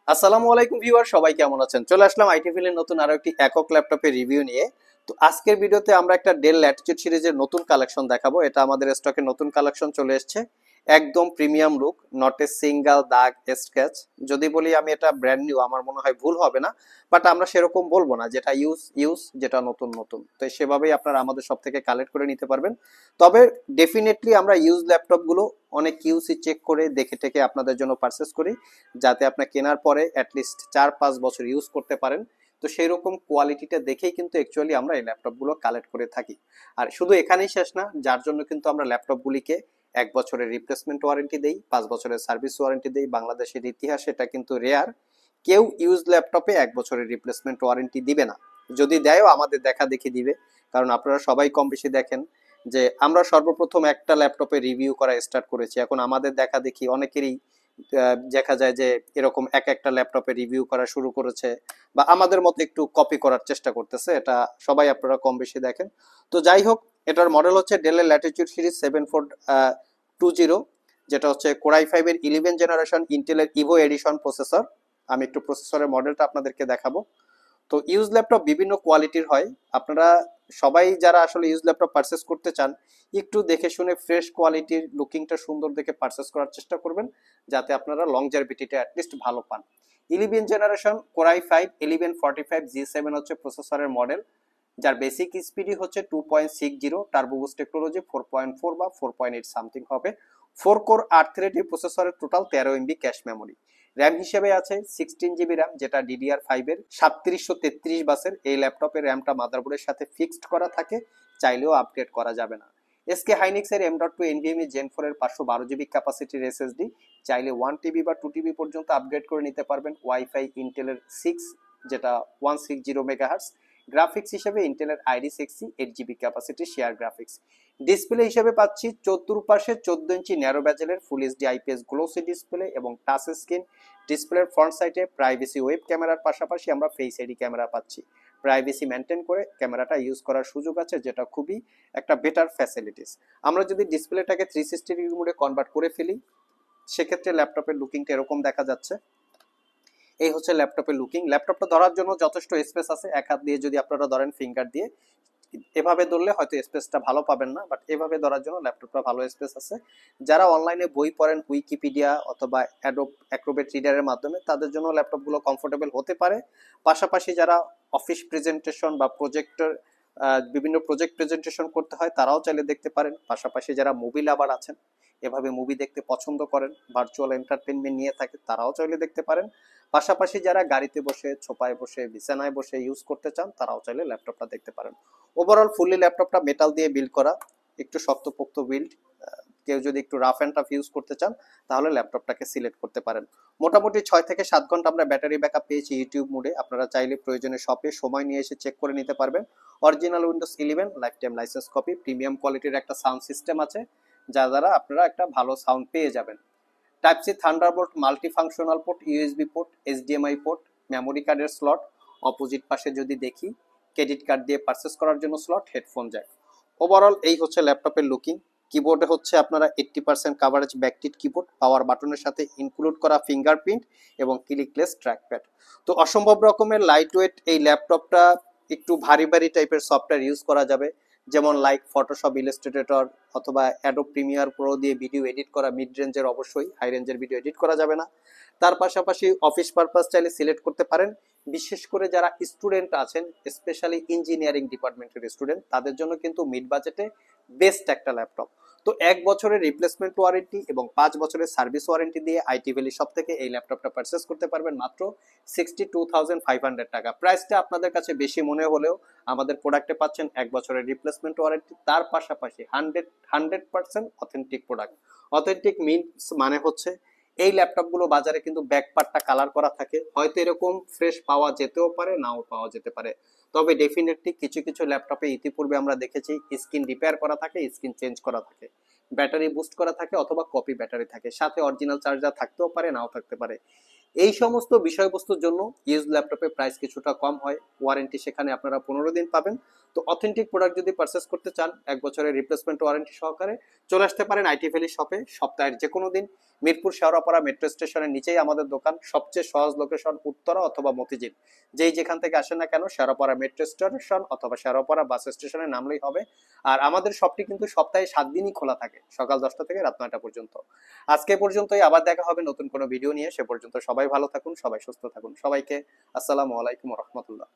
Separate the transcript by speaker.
Speaker 1: আসসালামু আলাইকুম ভিউয়ার, সবাই কেমন আছেন? চলে আসলাম আইটি ফিলের নতুন আরো একটি একক ল্যাপটপের রিভিউ নিয়ে। তো আজকের ভিডিওতে আমরা একটা ডেল ল্যাটিটিউড সিরিজের নতুন কালেকশন দেখাবো। এটা আমাদের স্টকে নতুন কালেকশন চলে এসেছে, একদম premium look, not a single দাগ স্ক্র্যাচ। যদি বলি আমি এটা ব্র্যান্ড নিউ, আমার মনে হয় ভুল হবে না, বাট আমরা সেরকম বলবো না, যেটা ইউজ ইউজ, যেটা নতুন নতুন। তো সেভাবেই আপনারা আমাদের সব থেকে কালেক্ট করে নিতে পারবেন। তবে ডেফিনেটলি আমরা ইউজ ল্যাপটপগুলো অনেক কিউসি চেক করে দেখে টেকে আপনাদের জন্য পারচেস করি, যাতে আপনার কেনার পরে অ্যাটলিস্ট 4-5 বছর ইউজ করতে পারেন। তো সেই রকম কোয়ালিটিটা দেখেই কিন্তু অ্যাকচুয়ালি আমরা এই ল্যাপটপগুলো কালেক্ট করে থাকি। আর শুধু এখানেই শেষ না, যার জন্য কিন্তু আমরা ল্যাপটপগুলিকে 1 বছরের রিপ্লেসমেন্ট ওয়ারেন্টি দেই, 5 বছরের সার্ভিস ওয়ারেন্টি দেই। বাংলাদেশের ইতিহাসে এটা কিন্তু রেয়ার, কেউ ইউজ ল্যাপটপে 1 বছরের রিপ্লেসমেন্ট ওয়ারেন্টি দিবে না। যদি দেয়ও আমাদের দেখা দেখি দিবে, কারণ আপনারা সবাই কম বেশি দেখেন যে আমরা সর্বপ্রথম একটা ল্যাপটপে রিভিউ করা স্টার্ট করেছি। এখন আমাদের দেখা দেখি অনেকেরই দেখা যায় যে এরকম একটা ল্যাপটপে রিভিউ করা শুরু করেছে, বা আমাদের মতো একটু কপি করার চেষ্টা করতেছে। এটা সবাই আপনারা কম বেশি দেখেন। তো যাই হোক, এটার মডেল হচ্ছে ডেলের ল্যাটিটিউড সিরিজ 7420, যেটা হচ্ছে কোরাই 5-এর 11 জেনারেশন ইন্টেলের ইভো এডিশন প্রসেসর। আমি একটু প্রসেসরের মডেলটা আপনাদেরকে দেখাবো। তো ইউজ ল্যাপটপ বিভিন্ন কোয়ালিটির হয়। আপনারা সবাই যারা আসলে ইউজ ল্যাপটপ পারচেস করতে চান, একটু দেখে শুনে ফ্রেশ কোয়ালিটির, লুকিংটা সুন্দর দেখে পারচেস করার চেষ্টা করবেন, যাতে আপনারা লংজারভিটিটা অ্যাটলিস্ট ভালো পান। 11 জেনারেশন কোরাই 5 1145G7 হচ্ছে প্রসেসরের মডেল, যার বেসিক স্পিডই হচ্ছে 2.60, টার্বো বুস্ট টেকনোলজি 4.4 বা 4.8 সামথিং হবে। 4 কোর 8 থ্রেড এই প্রসেসরের, total 13 MB cache memory. RAM হিসেবে আছে 16 GB র্যাম, যেটা DDR5-এর 3733 বাসের। এই ল্যাপটপের র্যামটা মাদারবোর্ডের সাথে ফিক্সড করা থাকে, চাইলেও আপগ্রেড করা যাবে না। এসকে হাইনিক্সের M.2 NVMe Gen 4-এর 512 GB ক্যাপাসিটির SSD, চাইলে 1 TB বা 2 TB পর্যন্ত আপগ্রেড করে নিতে পারবেন। ওয়াইফাই ইন্টেলের 6, যেটা 160 MHz। গ্রাফিক্স হিসেবে ইন্টেলের ID6 8 GB capacity share graphics. Display হিসেবে পাচ্ছি চতুর্পাশে 14 ইঞ্চি ন্যারো ব্যাজেলের full HD IPS glossy display এবং টাচ স্ক্রিন। ডিসপ্লের ফ্রন্ট সাইডে প্রাইভেসি ওয়েব ক্যামেরার পাশাপাশি আমরা ফেস আইডি ক্যামেরা পাচ্ছি। প্রাইভেসি মেনটেন করে ক্যামেরাটা ইউজ করার সুযোগ আছে, যেটা খুবই একটা বেটার ফ্যাসিলিটিস। আমরা যদি ডিসপ্লেটাকে 360 ডিগ্রি মোডে কনভার্ট করে ফেলি, সেক্ষেত্রে ল্যাপটপের লুকিংটা এরকম দেখা যাচ্ছে। এই হচ্ছে ল্যাপটপের লুকিং। ল্যাপটপটা ধরার জন্য যথেষ্ট স্পেস আছে। এক হাত দিয়ে যদি আপনারা ধরেন ফিঙ্গার দিয়ে, এভাবে ধরলে হয়তো স্পেসটা ভালো পাবেন না, বাট এভাবে ধরার জন্য ল্যাপটপটা ভালো স্পেস আছে। যারা অনলাইনে বই পড়েন উইকিপিডিয়া অথবা অ্যাডোব অ্যাক্রোবেট রিডারের মাধ্যমে, তাদের জন্য ল্যাপটপগুলো কমফোর্টেবল হতে পারে। পাশাপাশি যারা অফিস প্রেজেন্টেশন বা প্রজেক্টর, বিভিন্ন প্রজেক্ট প্রেজেন্টেশন করতে হয়, তারাও চাইলে দেখতে পারেন। পাশাপাশি যারা মুভি লাভার আছেন, এভাবে মুভি দেখতে পছন্দ করেন, ভার্চুয়াল এন্টারটেনমেন্ট নিয়ে থাকে, তারাও চাইলে দেখতে পারেন। পাশাপাশি যারা গাড়িতে বসে, ছোপায় বসে, বিছানায় বসে ইউজ করতে চান, তারাও চাইলে ল্যাপটপটা দেখতে পারেন। ওভারঅল ফুললি ল্যাপটপটা মেটাল দিয়ে বিল্ড করা, একটু শক্তপোক্ত বিল্ড। কেউ যদি একটু রাফ অ্যান্ড টাফ ইউজ করতে চান, তাহলে ল্যাপটপটাকে সিলেক্ট করতে পারেন। মোটামুটি 6 থেকে 7 ঘন্টা আমরা ব্যাটারি ব্যাকআপ পেয়েছি ইউটিউব মোডে। আপনারা চাইলে প্রয়োজনে শপে সময় নিয়ে এসে চেক করে নিতে পারবেন। Original Windows 11 life time licence copy, premium কোয়ালিটির একটা সাউন্ড সিস্টেম আছে, যা দ্বারা আপনারা একটা ভালো সাউন্ড পেয়ে যাবেন। Type C thunderbolt multi functional port, USB port, HDMI port, memory কার্ডের স্লট। অপোজিট পাশে যদি দেখি, ক্রেডিট কার্ড দিয়ে পারচেস করার জন্য স্লট, হেডফোন জ্যাক। ওভারঅল এই হচ্ছে ল্যাপটপের লুকিং। কিবোর্ডে হচ্ছে আপনারা 80% কাভারেজ ব্যাকটিড কিবোর্ড, পাওয়ার বাটনের সাথে ইনক্লুড করা ফিঙ্গারপ্রিন্ট এবং ক্লিকলেস ট্র্যাকপ্যাড। তো অসম্ভব রকমের লাইট ওয়েট এই ল্যাপটপটা। একটু ভারী ভারী টাইপের সফটওয়্যার ইউজ করা যাবে, যেমন লাইক ফটোশপ, ইলাস্ট্রেটর অথবা অ্যাডোব প্রিমিয়ার প্রো দিয়ে ভিডিও এডিট করা। মিড রেঞ্জের, অবশ্যই হাই রেঞ্জের ভিডিও এডিট করা যাবে না। তার পাশাপাশি অফিস পারপাস চাইলে সিলেক্ট করতে পারেন। বিশেষ করে যারা স্টুডেন্ট আছেন, স্পেশালি ইঞ্জিনিয়ারিং ডিপার্টমেন্টের স্টুডেন্ট, তাদের জন্য কিন্তু মিড বাজেটে বেস্ট একটা ল্যাপটপ। তো 1 বছরের রিপ্লেসমেন্ট ওয়ারেন্টি এবং 5 বছরের সার্ভিস ওয়ারেন্টি দিয়ে আইটি ভ্যালি সব থেকে এই ল্যাপটপটা পারচেস করতে পারবেন মাত্র 62,500 টাকা। প্রাইসটা আপনাদের কাছে বেশি মনে হলেও আমাদের প্রোডাক্টে পাচ্ছেন 1 বছরের রিপ্লেসমেন্ট ওয়ারেন্টি, তার পাশাপাশি 100% অথেন্টিক প্রোডাক্ট। অথেন্টিক মিনস মানে হচ্ছে এই ল্যাপটপগুলো বাজারে কিন্তু ব্যাকপার্টটা কালার করা থাকে, হয়তো এরকম ফ্রেশ পাওয়া যেতেও পারে, নাও পাওয়া যেতে পারে। তবে ডেফিনেটলি কিছু কিছু ল্যাপটপে ইতিপূর্বে আমরা দেখেছি স্ক্রিন রিপেয়ার করা থাকে, স্ক্রিন চেঞ্জ করা থাকে, ব্যাটারি বুস্ট করা থাকে অথবা কপি ব্যাটারি থাকে, সাথে অরিজিনাল চার্জার থাকতেও পারে, নাও থাকতে পারে। এই সমস্ত বিষয়বস্তুর জন্য ইউজ ল্যাপটপের প্রাইস কিছুটা কম হয়। ওয়ারেন্টি সেখানে আপনারা 15 দিন পাবেন। তো অথেন্টিক প্রোডাক্ট যদি পারচেস করতে চান 1 বছরের রিপ্লেসমেন্ট ওয়ারেন্টি সহকারে, চলে আসতে পারেন আইটি ভ্যালি শপে, সপ্তাহের যে কোনো দিন মিরপুর শেওড়াপাড়া মেট্রো স্টেশনের নিচেই আমাদের দোকান। সবচেয়ে সহজ লোকেশন উত্তরা অথবা মতিঝিল, যেই যেখান থেকে আসেন না কেন শেওড়াপাড়া মেট্রো স্টেশন অথবা শেওড়াপাড়া বাস স্টেশনে নামলেই হবে। আর আমাদের শপটি কিন্তু সপ্তাহে 7 দিনই খোলা থাকে, সকাল 10টা থেকে রাত 9টা পর্যন্ত। আজকে পর্যন্তই, আবার দেখা হবে নতুন কোনো ভিডিও নিয়ে। সে পর্যন্ত সবাই ভালো থাকুন, সবাই সুস্থ থাকুন। সবাইকে আসসালামু আলাইকুম রহমতুল্লাহ।